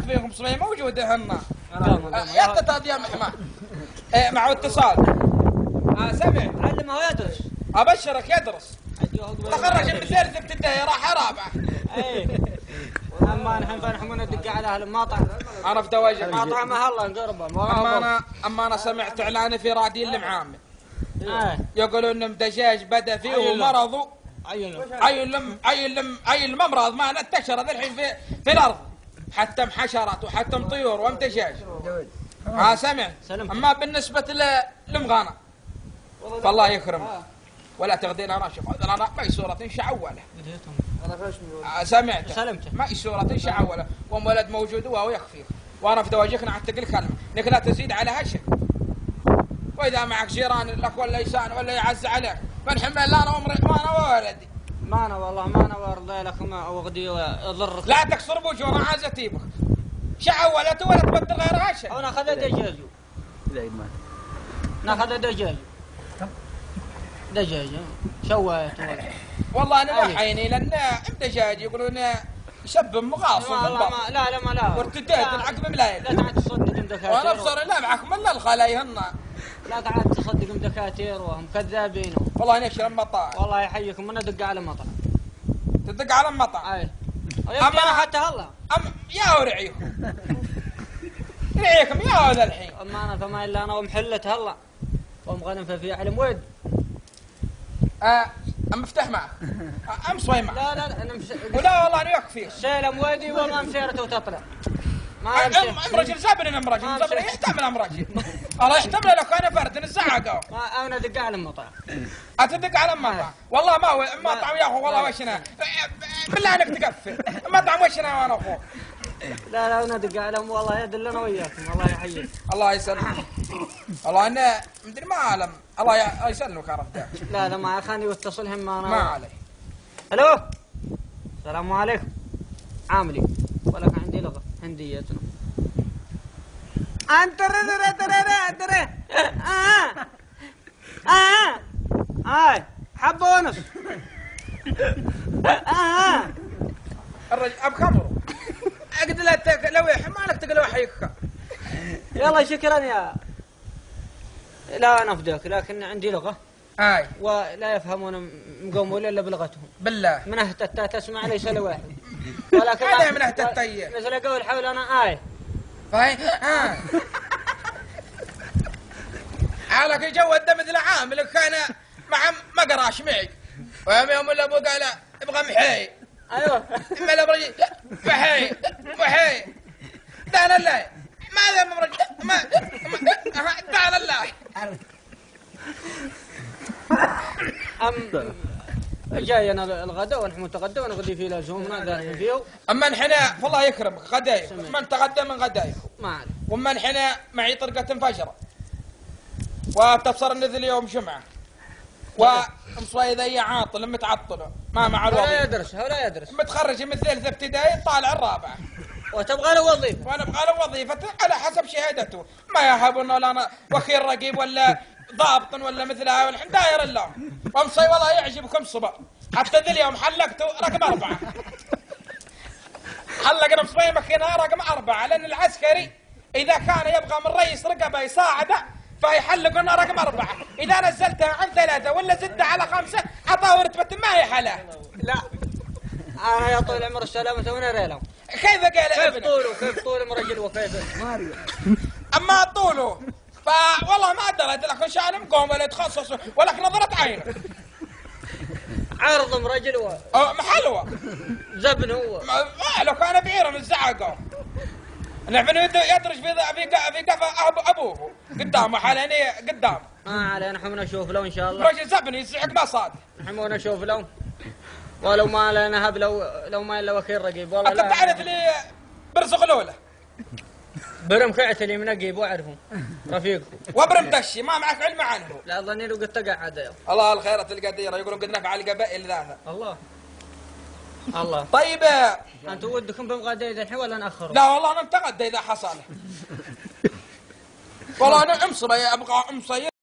يكفيكم صبي موجوده هنا. يا تتادي يا محمد. مع اتصال. سمع. علمه يدرس. ابشرك يدرس. تخرج من ثالث ابتدائي راح رابعه. ايه. اما نحن فنحن ندق على اهل المطعم. انا في دواجن. مطعمه الله نقربه. اما انا سمعت اعلان في راديو المعامل. يقولون ان دجاج بدا فيه ومرض. اي الممرض ما انتشر هذا الحين في الارض. حتى حشرات وحتى طيور ومدجاج. سمع. اما بالنسبه للمغانه فالله يكرمك ولا تغدين انا شوف انا ميسوره شعوله. سمعت ميسوره شعوله وولد موجود وهو يكفيك وانا في دواجيك نعتق الكلمه انك لا تزيد على هالشيء. واذا معك جيران لك ولا يسان ولا يعز عليك فنحمل لا انا وامري ما انا وولدي. ما انا والله ما انا وارضي لك ما وغدي يضرك. لا تكسر بوجهنا عايز اتيبك شعولت ولا تبدل غير هالشيء. انا اخذ دجاج. ناخذ دجاج شويت والله انا وحيني لان دجاج يقولون يسبب مغاصب. لا وارتديت العقب ملايين. لا تعال تصدق دكاتره. وانا بصر لا معكم الا الخلاي هنا. لا تعال تصدق دكاتره وهم كذابين. والله نشر المطاعم. والله يحييكم انا ادق على مطعم. تدق على المطعم. اي. اما حتى هلا. يا ورعيكم. رعيكم يا هذا الحين. اما انا فما الا انا ومحله هلا. ومغنم في علم ود. مفتاح معك. صوي معك. لا انا ولا والله انا يكفي. سلم ودي وما مسيرته وتطلع. امرجل زبن امرجل زبن يحتمل امرجل. الله يحتمل لو كان فرد نزعقه. انا ادق على المطعم. اتدق على المطعم. والله ما هو مطعم يا اخو والله وشنا. بالله انك تقفل. مطعم وشنا وانا اخوك. لا انا ادق عليهم والله يدلنا وياكم الله يحييك. الله يسلمك. والله انا مدري ما اعلم الله يسلمك يا رب. لا ما خليني واتصلهم ما علي. الو السلام عليكم عاملي ولك عندي لغه هنديتنا انت ترى هاي حبه ونص الرجل بخمره اقد لا تلوح ما لك تقلوح يكا. يلا شكرا يا لا انا افداك لكن عندي لغه ولا يفهمون مقومون الا بلغتهم بالله من اهتتا تسمع ليس لواحد ولكن هذا من اهتتا مثل قول حول انا فاهم على كي جو الدم مثل عامل كان مع ما قراش معي ويوم ولا ابو قال ابغى محي. ايوه اما لا برجي وحي دان الله ماذا مبرج ما دان الله جاي انا الغداء ونحن متغدى ونغدي فيه لزومنا داخل فيه. اما نحنا فالله يكرمك غدايك من تغدى من غدايكم ما عليه. وما نحنا معي طرقة فجرة وتبصر النذل يوم جمعة ومصوي ذي عاطل متعطل ما مع الوظيفة ولا يدرس متخرج من ثالث ابتدائي طالع الرابعة وتبغى له وظيفة وانا ابغى له وظيفة على حسب شهادته ما يهبون ولا انا وكيل رقيب ولا ضابط ولا مثلها والحين داير اللهم ومصي والله يعجبكم صبر حتى ذي اليوم حلقته رقم 4 حلقنا مصوي مكينة رقم 4 لان العسكري اذا كان يبغى من رئيس رقبه يساعده فيحلقنا رقم 4 اذا نزلتها عن 3 ولا زدها على 5 عطاه رتبة ما هي حلا. لا انا يا طول العمر السلامة ونرى لهم كيف قال كيف طوله مرجل وكيف ماريو اما طوله فوالله ما دريت لكن شان مقوم ولا يتخصص ولكن نظرت عينه عرض مرجل محلوه زبن هو لو كان بعير الزعقه نحن يدرج في قفا ابوه قدامه حاليا قدام ما عليه نحن نشوف له ان شاء الله رجل زبن يزعق ما صاد نحن نشوف له ولو ما لنا هب لو ما الا وكيل رقيب والله لا. انت تعرف لي برزق الاولى برم خعتلي منقيب واعرفهم رفيقكم وبرم دشي ما معك علم عنه. لا ظني لو قد تقعد الله الخيرة القديرة يقولون قد نفع القبائل ذاته الله طيب انتم ودكم بمغادي الحين ولا ناخره؟ لا والله انا انتقد اذا حصل والله انا ابغى امصي